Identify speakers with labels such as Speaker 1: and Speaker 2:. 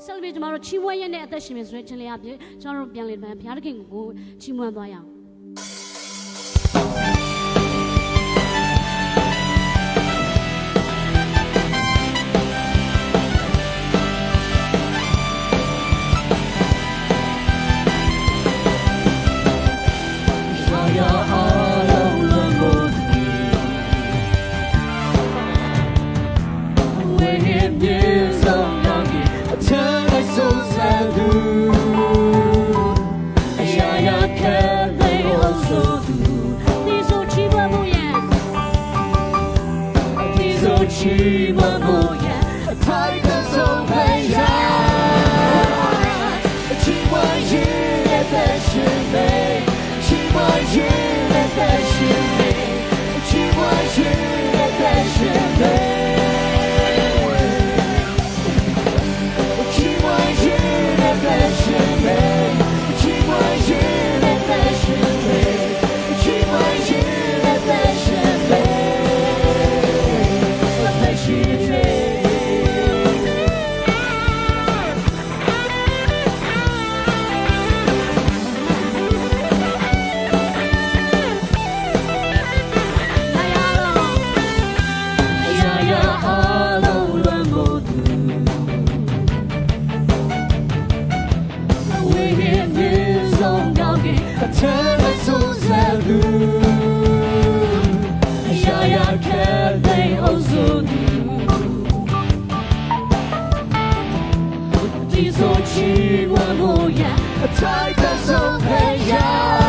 Speaker 1: ဆက်လက်ပြီးကျွန်တော်တို့ချီးမွမ်းရတဲ့အသက်ရှင်နေဆိုတဲ့ချင်းလေးအပြည့်ကျွန်တော်တို့ပြန်လည်ဘုရားသခင်ကိုချီးမွမ်းသွားရအောင်
Speaker 2: 起码不言，太感受培养，情话语言的是美，情话语言的是美，情话语言的是美，情话语言的是美，情话语言的是美，情话语言的是美。太感受培养。